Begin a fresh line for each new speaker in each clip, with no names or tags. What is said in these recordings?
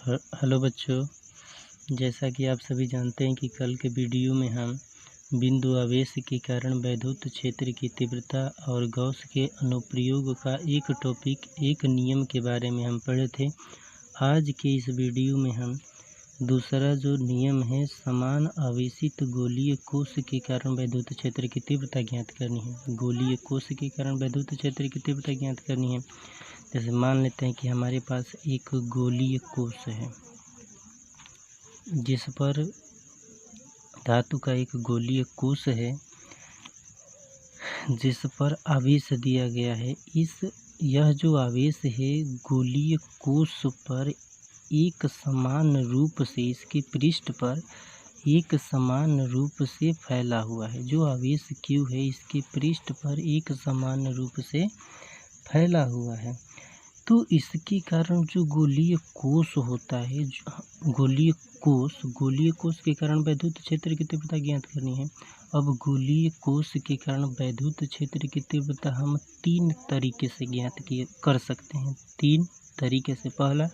Hello बच्चों, जैसा कि आप सभी जानते हैं कि कल के वीडियो में हम बिंदु आवेश के कारण वैद्युत क्षेत्र की तीव्रता और गॉस के अनुप्रयोग का एक टॉपिक एक नियम के बारे में हम पढ़े थे। आज के इस वीडियो में हम दूसरा जो नियम है, समान आवेशित गोलीय कोश के कारण वैद्युत क्षेत्र की तीव्रता ज्ञात करनी है। गोलीय कोश के कारण वैद्युत क्षेत्र की तीव्रता ज्ञात करनी है। जैसे मान लेते हैं कि हमारे पास एक गोलीय कोश है जिस पर धातु का एक गोलीय कोश है जिस पर आवेश दिया गया है। यह जो आवेश है गोलीय कोश पर एक समान रूप से इसके पृष्ठ पर एक समान रूप से फैला हुआ है। जो आवेश Q है इसके पृष्ठ पर एक समान रूप से फैला हुआ है। तो इसके कारण जो गोलीय कोश होता है, गोलीय कोश के कारण वैद्युत क्षेत्र की तीव्रता ज्ञात करनी है। अब गोलीय कोश के कारण वैद्युत क्षेत्र की तीव्रता हम 3 तरीके से ज्ञात कर सकते हैं। 3 तरीके से। पहला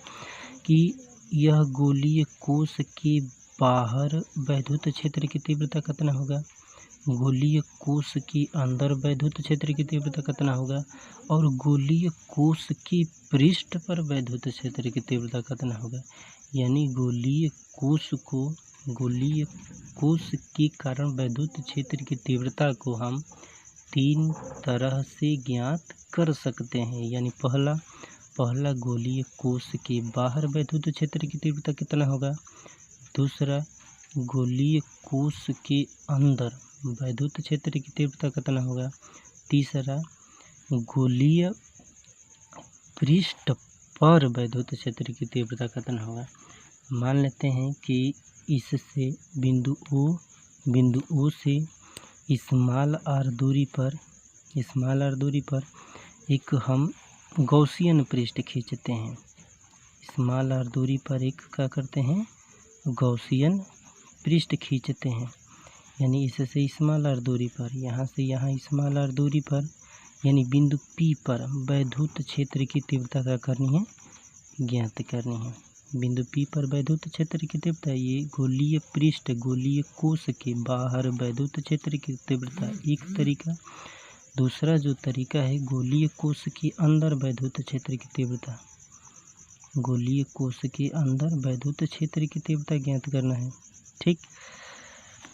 कि यह गोलीय कोश के बाहर वैद्युत क्षेत्र की तीव्रता कितना होगा, गोलीय कोश के अंदर वैद्युत क्षेत्र की तीव्रता कितना होगा, और गोलीय कोश के पृष्ठ पर वैद्युत क्षेत्र की तीव्रता कितना होगा। यानी गोलीय कोश के कारण वैद्युत क्षेत्र की तीव्रता को हम 3 तरह से ज्ञात कर सकते हैं। यानी पहला गोलीय कोश के बाहर वैद्युत क्षेत्र की तीव्रता कितना होगा। दूसरा, गोलीय कोश के अंदर वैद्युत क्षेत्र की तीव्रता कितना होगा। तीसरा, गोलीय पृष्ठ पर वैद्युत क्षेत्र की तीव्रता कितना होगा। मान लेते हैं कि इससे बिंदु O से स्मॉल r दूरी पर एक हम गॉसियन पृष्ठ खींचते हैं। स्मॉल r दूरी पर एक क्या करते हैं, गॉसियन पृष्ठ खींचते हैं। यानी इससे स्मॉल r दूरी पर, यहाँ से यहाँ स्मॉल r दूरी पर, यानी बिंदु P पर वैद्युत क्षेत्र की तीव्रता क्या करनी है, ज्ञात करनी है। बिंदु P पर वैद्युत क्षेत्र की तीव्रता, ये गोलीय कोश के बाहर वैद्युत क्षेत्र की तीव्रता एक तरीका। दूसरा जो तरीका है, गोलीय कोश के अंदर वैद्युत क्षेत्र की तीव्रता, गोलीय कोश के अंदर वैद्युत क्षेत्र की तीव्रता ज्ञात करना है। ठीक,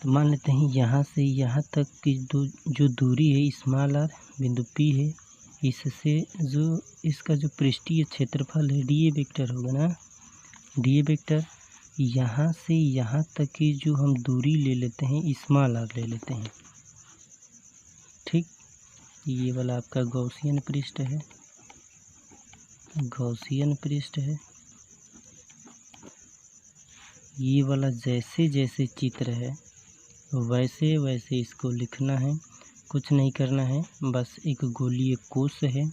तो मान लेते हैं यहाँ से यहाँ तक की जो दूरी है स्मॉल r, बिंदु P है, इससे जो इसका जो पृष्ठीय क्षेत्रफल है dA वेक्टर होगा ना, dA वेक्टर। यहाँ से यहाँ तक की जो हम दूरी ले लेते हैं स्मॉल r ले लेते हैं। ठीक, ये वाला आपका गॉसियन पृष्ठ है। ये वाला जैसे जैसे चित्र है वैसे वैसे इसको लिखना है, कुछ नहीं करना है। बस एक गोलीय कोश है,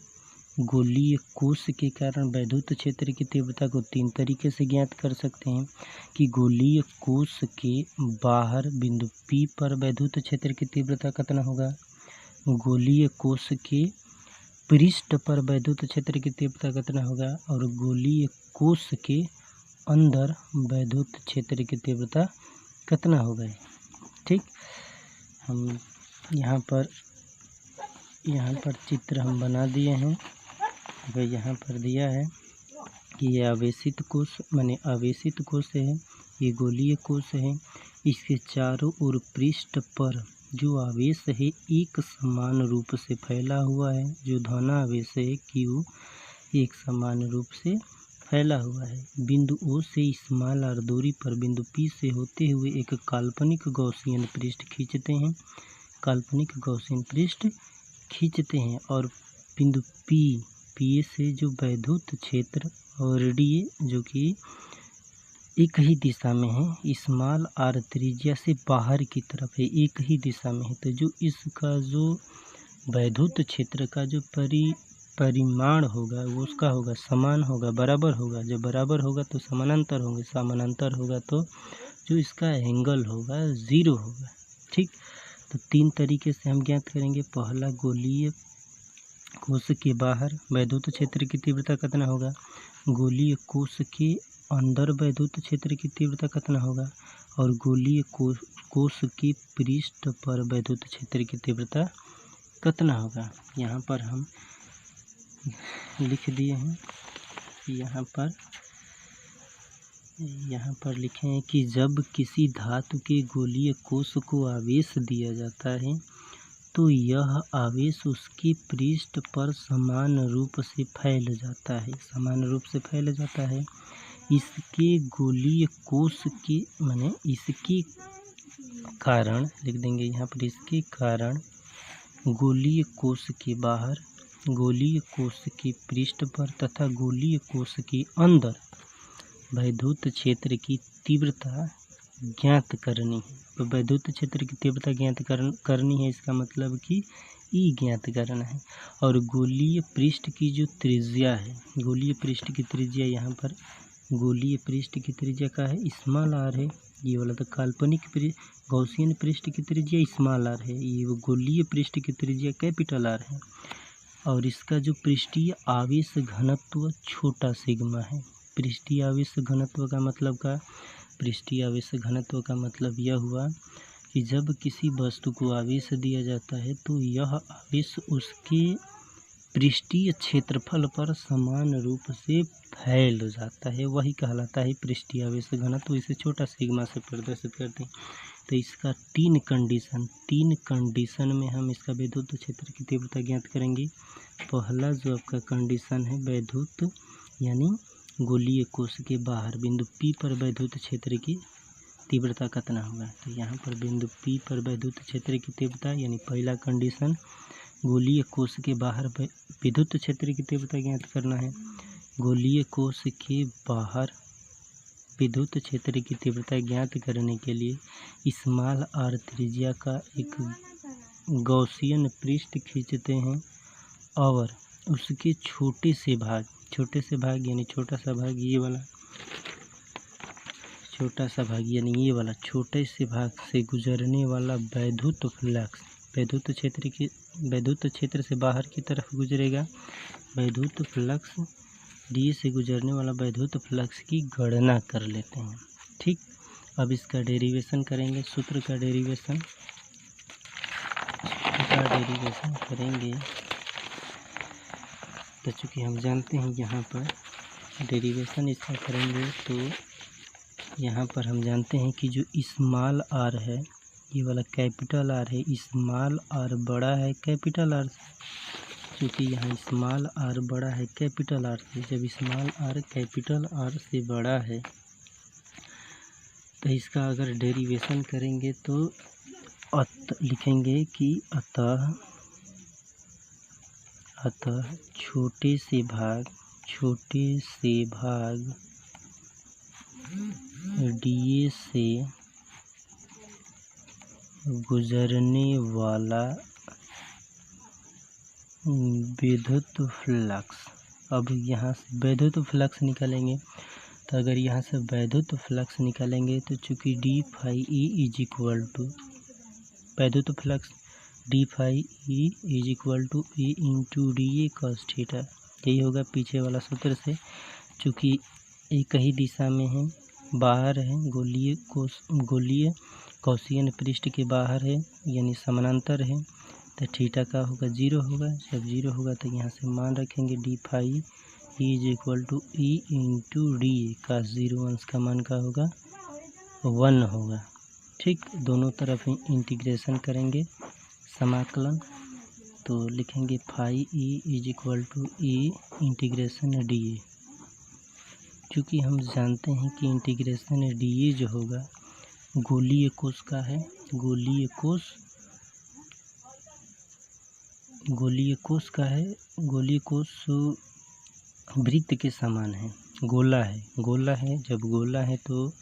गोलीय कोश के कारण वैद्युत क्षेत्र की तीव्रता को 3 तरीके से ज्ञात कर सकते हैं कि गोलीय कोश के बाहर बिंदु P पर वैद्युत क्षेत्र की तीव्रता कितना होगा, गोलीय कोश के पृष्ठ पर वैद्युत क्षेत्र की तीव्रता कितना होगा, और गोलीय कोश के अंदर वैद्युत क्षेत्र की तीव्रता कितना होगा। ठीक, हम यहाँ पर चित्र हम बना दिए हैं। अगर यहाँ पर दिया है कि ये आवेशित कोश है, ये गोलीय कोश है। इसके चारों ओर पृष्ठ पर जो आवेश है एक समान रूप से फैला हुआ है। जो धन आवेश है Q एक समान रूप से फैला हुआ है। बिंदु O से स्मॉल r दूरी पर बिंदु P से होते हुए एक काल्पनिक गॉसियन पृष्ठ खींचते हैं और बिंदु P से जो वैद्युत क्षेत्र और dA जो कि एक ही दिशा में है, स्मॉल r त्रिज्या से बाहर की तरफ है, एक ही दिशा में है। तो जो इसका जो वैद्युत क्षेत्र का जो परिमाण होगा वो उसका होगा समान होगा, बराबर होगा। जब बराबर होगा तो समानांतर होंगे, समानांतर होगा तो जो इसका एंगल होगा 0 होगा। ठीक, तो 3 तरीके से हम ज्ञात करेंगे। पहला, गोलीय कोश के बाहर वैद्युत क्षेत्र की तीव्रता कितना होगा, गोलीय कोश के अंदर वैद्युत क्षेत्र की तीव्रता कितना होगा और गोलीय कोश के पृष्ठ पर वैद्युत क्षेत्र की तीव्रता कितना होगा। यहाँ पर हम लिख दिए हैं, यहाँ पर लिखे हैं कि जब किसी धातु के गोलीय कोश को आवेश दिया जाता है तो यह आवेश उसके पृष्ठ पर समान रूप से फैल जाता है। इसके गोलीय कोश के इसके कारण लिख देंगे यहाँ पर, इसके कारण गोलीय कोश के बाहर, गोलीय कोश के पृष्ठ पर तथा गोलीय कोश के अंदर वैद्युत क्षेत्र की तीव्रता ज्ञात करनी है। तो वैद्युत क्षेत्र की तीव्रता ज्ञात करनी है, इसका मतलब कि ई ज्ञात करना है। और गोलीय पृष्ठ की जो त्रिज्या है, गोलीय पृष्ठ की त्रिज्या यहाँ पर, गोलीय पृष्ठ की त्रिज्या का है स्मॉल आर है। ये वाला तो काल्पनिक गॉसियन पृष्ठ की त्रिज्या स्मॉल आर है, ये वो गोलीय पृष्ठ की त्रिज्या कैपिटल आर है। और इसका जो पृष्ठीय आवेश घनत्व छोटा सिग्मा है। पृष्ठीय आवेश घनत्व का मतलब का, पृष्ठीय आवेश घनत्व का मतलब यह हुआ कि जब किसी वस्तु को आवेश दिया जाता है तो यह आवेश उसके पृष्ठीय क्षेत्रफल पर समान रूप से फैल जाता है, वही कहलाता है पृष्ठीय आवेश घनत्व। इसे छोटा सिग्मा से प्रदर्शित करते हैं। तो इसका तीन कंडीशन में हम इसका वैद्युत क्षेत्र की तीव्रता ज्ञात करेंगे। पहला जो आपका कंडीशन है वैद्युत यानी गोलीय कोश के बाहर बिंदु P पर वैद्युत क्षेत्र की तीव्रता कितना होगा। तो यहाँ पर बिंदु P पर वैद्युत क्षेत्र की तीव्रता यानी पहला कंडीशन गोलीय कोश के बाहर विद्युत क्षेत्र की तीव्रता ज्ञात करना है। गोलीय कोश के बाहर विद्युत क्षेत्र की तीव्रता ज्ञात करने के लिए स्मॉल आर त्रिज्या का एक गॉसियन पृष्ठ खींचते हैं और उसके छोटे से भाग यानी छोटा सा भाग ये वाला, छोटा सा भाग यानी ये वाला छोटे से भाग से गुजरने वाला वैद्युत फ्लक्स, वैद्युत क्षेत्र से बाहर की तरफ गुजरेगा वैद्युत फ्लक्स, डी से गुजरने वाला वैद्युत फ्लक्स की गणना कर लेते हैं। ठीक, अब इसका डेरिवेशन करेंगे, सूत्र का डेरिवेशन करेंगे। तो चूँकि हम जानते हैं यहाँ पर डेरिवेशन इसका करेंगे तो यहाँ पर हम जानते हैं कि जो स्मॉल आर है ये वाला कैपिटल आर है, स्मॉल आर बड़ा है कैपिटल आर से। क्योंकि यहाँ स्मॉल आर बड़ा है कैपिटल आर से, जब स्मॉल आर कैपिटल आर से बड़ा है तो इसका अगर डेरिवेशन करेंगे तो लिखेंगे कि अतः छोटे से भाग डीए से गुजरने वाला विद्युत फ्लक्स। अब यहाँ से वैद्युत फ्लक्स निकालेंगे, तो अगर यहाँ से वैद्युत फ्लक्स निकालेंगे तो चूँकि d phi E is equal to वैद्युत flux d phi E is equal to E into d A cos theta, यही होगा पीछे वाला सूत्र से। चूँकि एक ही दिशा में है, बाहर है, गोलीय गॉसियन पृष्ठ के बाहर है यानी समानांतर है, तो थीटा का होगा 0 होगा। जब 0 होगा तो यहाँ से मान रखेंगे d phi E is equal to E into d A का 0 अंश का मान का होगा 1 होगा। ठीक, दोनों तरफ इंटीग्रेशन करेंगे समाकलन, तो लिखेंगे phi E is equal to E integration d A. चूँकि हम जानते हैं कि इंटीग्रेशन डी ए जो होगा गोलीय कोश का है, गोलीय कोश वृत्त के समान है, गोला है। जब गोला है तो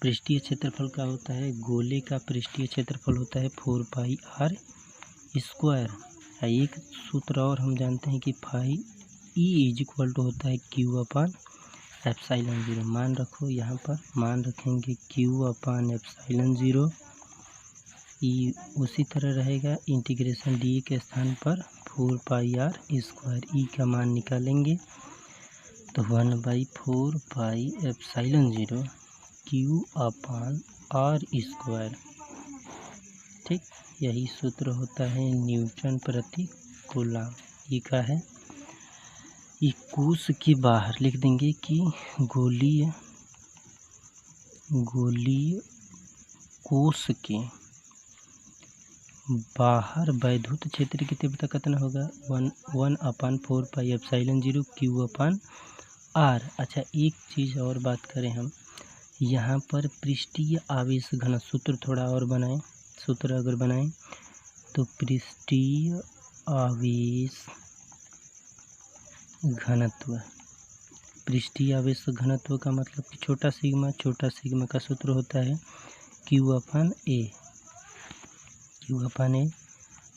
पृष्ठीय क्षेत्रफल का होता है, गोले का पृष्ठीय क्षेत्रफल होता है 4 पाई आर स्क्वायर। एक सूत्र और हम जानते हैं कि phi E is equal to होता है क्यू अपान एप्सिलॉन 0। मान रखो, यहाँ पर मान रखेंगे क्यू अपान एप्सिलॉन 0। ई उसी तरह रहेगा, इंटीग्रेशन डी के स्थान पर 4 पाई आर स्क्वायर, ई का मान निकालेंगे तो 1/4πε0 Q/r²। ठीक, यही सूत्र होता है न्यूटन प्रति कूलम। ये क्या है, ये कोश के बाहर लिख देंगे कि गोलीय कोश के बाहर वैद्युत क्षेत्र की तीव्रता कितना होगा, 1/4πε0 Q/r। अच्छा, एक चीज़ और बात करें हम, यहाँ पर पृष्ठीय आवेश घनत्व सूत्र थोड़ा और बनाएं। सूत्र अगर बनाएं तो पृष्ठीय आवेश घनत्व का मतलब कि छोटा सिग्मा का सूत्र होता है Q/A।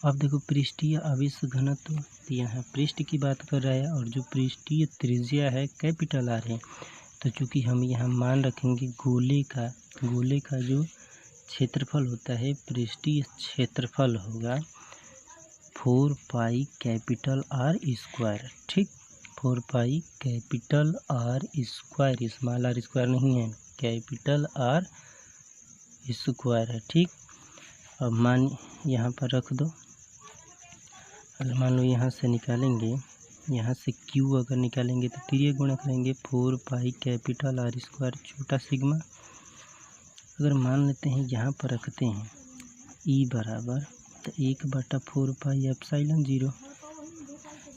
अब देखो पृष्ठीय आवेश घनत्व, तो यहाँ पृष्ठ की बात कर रहा है और जो पृष्ठीय त्रिज्या है कैपिटल R है। तो चूँकि हम यहाँ मान रखेंगे गोले का जो क्षेत्रफल होता है, पृष्ठीय क्षेत्रफल होगा 4πR²। ठीक, 4πR², स्मॉल r² नहीं है, कैपिटल R² है। ठीक, अब मान यहाँ पर रख दो। अगर मान लो यहाँ से निकालेंगे, यहाँ से Q अगर निकालेंगे तो तिर्यक गुणा करेंगे 4πR² छोटा सिग्मा। अगर मान लेते हैं यहाँ पर रखते हैं E बराबर, तो 1/4πε0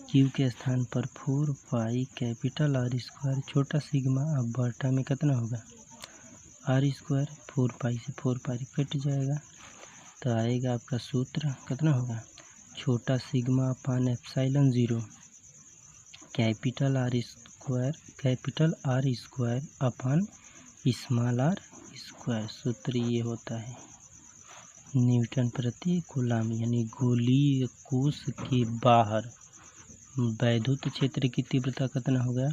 Q के स्थान पर 4πR² छोटा सिग्मा। अब बटा में कितना होगा R², 4π से 4π कट जाएगा, तो आएगा आपका सूत्र कितना होगा, छोटा sigma upon ε0 capital R² upon small r²। सूत्र ये होता है न्यूटन प्रति कूलम, यानी गोलीय कोश के बाहर वैद्युत क्षेत्र की तीव्रता कितना होगा,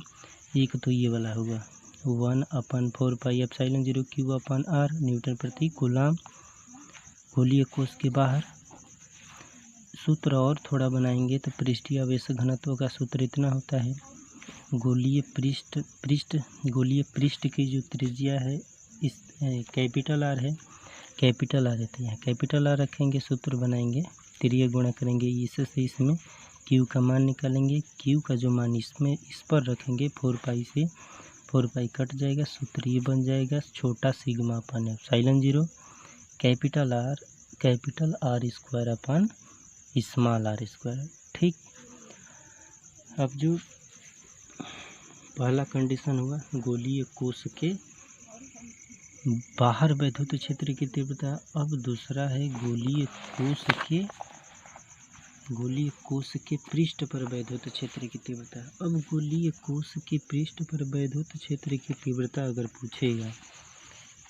एक तो ये वाला होगा 1/4πε0 Q/r न्यूटन प्रति कूलम गोलीय कोश के बाहर। सूत्र और थोड़ा बनाएंगे तो पृष्ठीय आवेश घनत्व का सूत्र इतना होता है, गोलीय पृष्ठ की जो त्रिज्या है इस कैपिटल R है, तो यहाँ कैपिटल R रखेंगे, सूत्र बनाएंगे, तिर्यक गुणा करेंगे इससे इसमें, Q का मान निकालेंगे, Q का जो मान इसमें इस पर रखेंगे 4π से 4π कट जाएगा, सूत्र ये बन जाएगा छोटा sigma upon ε0 capital R² upon small r²। ठीक, अब जो पहला कंडीशन हुआ गोलीय कोश के बाहर वैद्युत क्षेत्र की तीव्रता, अब दूसरा है गोलीय कोश के पृष्ठ पर वैद्युत क्षेत्र की तीव्रता। अब गोलीय कोश के पृष्ठ पर वैद्युत क्षेत्र की तीव्रता अगर पूछेगा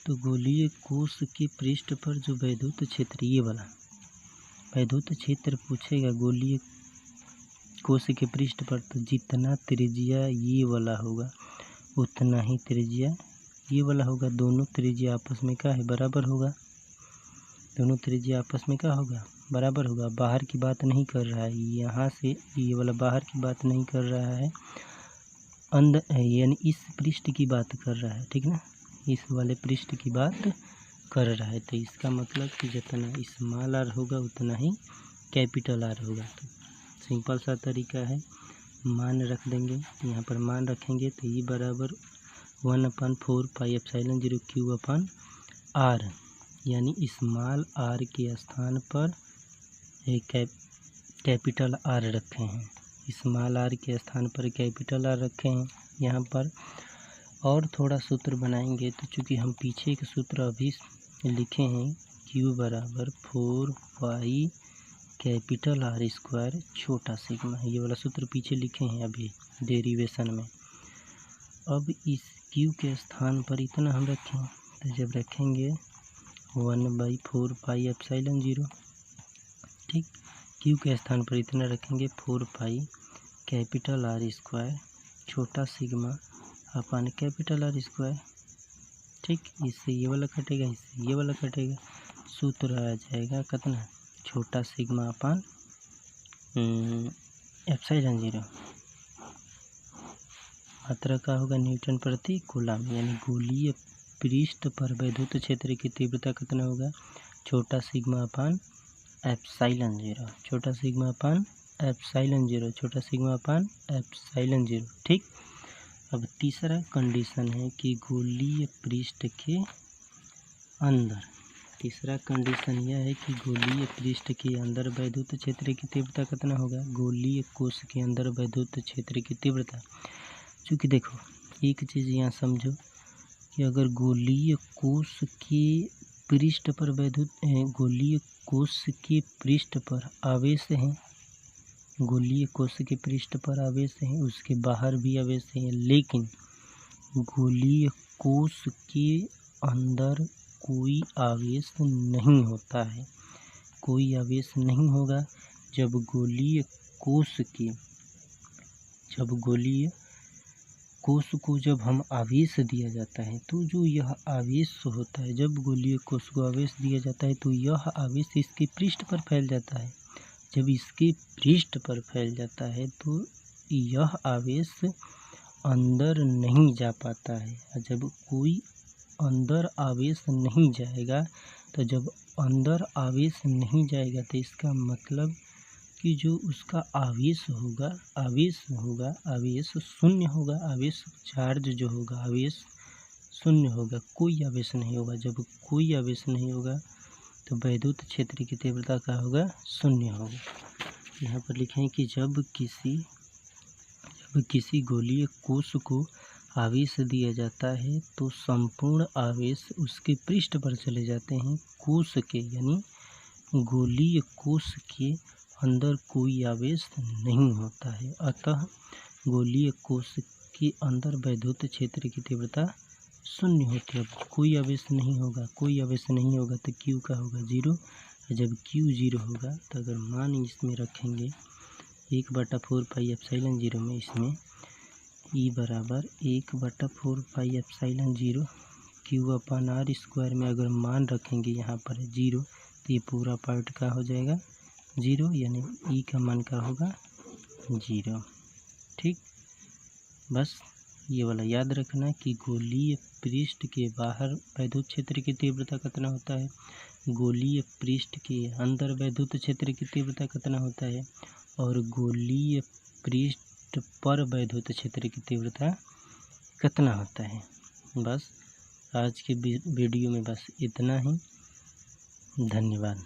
तो गोलीय कोश के पृष्ठ पर जो वैद्युत क्षेत्र, ये वाला वैद्युत क्षेत्र पूछेगा गोलीय कोश के पृष्ठ पर, तो जितना त्रिज्या ये वाला होगा उतना ही त्रिज्या ये वाला होगा। दोनों त्रिज्या आपस में क्या है, बराबर होगा। दोनों त्रिज्या आपस में क्या होगा, बराबर होगा। बाहर की बात नहीं कर रहा है, यहाँ से ये वाला बाहर की बात नहीं कर रहा है, अंदर यानी इस पृष्ठ की बात कर रहा है। ठीक ना, इस वाले पृष्ठ की बात कर रहा है, तो इसका मतलब कि जितना स्मॉल r होगा उतना ही कैपिटल R होगा। तो सिंपल सा तरीका है, मान रख देंगे, यहाँ पर मान रखेंगे तो ये बराबर 1/4πε0 Q/r, यानी स्मॉल r के स्थान पर कैपिटल R रखे हैं, स्मॉल r के स्थान पर कैपिटल R रखे हैं यहाँ पर। और थोड़ा सूत्र बनाएंगे, तो चूँकि हम पीछे के सूत्र अभी लिखे हैं Q बराबर 4π कैपिटल R² छोटा सिग्मा, ये वाला सूत्र पीछे लिखे हैं अभी डेरिवेशन में। अब इस Q के स्थान पर इतना हम रखें, तो जब रखेंगे 1/4πε0, ठीक, Q के स्थान पर इतना रखेंगे 4π कैपिटल R² छोटा सिग्मा अपान कैपिटल R²। ठीक, इससे ये वाला कटेगा, इससे ये वाला कटेगा, सूत्र आ जाएगा कितना, छोटा सिग्मा अपान ε0। मात्रा का होगा न्यूटन प्रति कूलम। यानी गोलीय पृष्ठ पर वैद्युत क्षेत्र की तीव्रता कितना होगा, छोटा सिग्मा अपान एप्सिलॉन जीरो, छोटा सिग्मा अपान एप्सिलॉन जीरो, छोटा सिग्मा अपान एप्सिलॉन जीरो। ठीक। अब तीसरा कंडीशन है कि गोलीय पृष्ठ के अंदर, तीसरा कंडीशन यह है कि गोलीय पृष्ठ के अंदर वैद्युत क्षेत्र की तीव्रता कितना होगा, गोलीय कोश के अंदर वैद्युत क्षेत्र की तीव्रता। चूँकि देखो एक चीज़ यहाँ समझो कि अगर गोलीय कोश के पृष्ठ पर वैद्युत गोलीय कोश के पृष्ठ पर आवेश हैं, गोलीय कोश के पृष्ठ पर आवेश हैं, उसके बाहर भी आवेश हैं, लेकिन गोलीय कोश के अंदर कोई आवेश नहीं होता है, कोई आवेश नहीं होगा। जब गोलीय कोश को जब हम आवेश दिया जाता है तो जो यह आवेश होता है, जब गोलीय कोश को आवेश दिया जाता है तो यह आवेश इसके पृष्ठ पर फैल जाता है। जब इसके पृष्ठ पर फैल जाता है तो यह आवेश अंदर नहीं जा पाता है। जब कोई अंदर आवेश नहीं जाएगा, तो जब अंदर आवेश नहीं जाएगा तो इसका मतलब कि जो उसका आवेश होगा आवेश शून्य होगा, आवेश चार्ज जो होगा आवेश शून्य होगा, कोई आवेश नहीं होगा। जब कोई आवेश नहीं होगा तो वैद्युत क्षेत्र की तीव्रता क्या होगा, शून्य होगा। यहाँ पर लिखें कि जब किसी गोलीय कोश को आवेश दिया जाता है तो संपूर्ण आवेश उसके पृष्ठ पर चले जाते हैं। कोश के यानी गोलीय कोश के अंदर कोई आवेश नहीं होता है, अतः गोलीय कोश के अंदर वैद्युत क्षेत्र की तीव्रता शून्य होती है। कोई आवेश नहीं होगा, कोई आवेश नहीं होगा तो Q का होगा जीरो। जब Q जीरो होगा तो अगर मान इसमें रखेंगे 1/4 पाई एप्सिलॉन जीरो में, इसमें E बराबर 1/4 पाई एप्सिलॉन जीरो Q अपान R स्क्वायर में अगर मान रखेंगे यहाँ पर जीरो, तो ये पूरा पार्ट का हो जाएगा जीरो, यानी E का मान का होगा जीरो। ठीक। बस ये वाला याद रखना कि गोलीय पृष्ठ के बाहर वैद्युत क्षेत्र की तीव्रता कितना होता है, गोलीय पृष्ठ के अंदर वैद्युत क्षेत्र की तीव्रता कितना होता है, और गोलीय पृष्ठ पर वैद्युत क्षेत्र की तीव्रता कितना होता है। बस आज के वीडियो में बस इतना ही। धन्यवाद।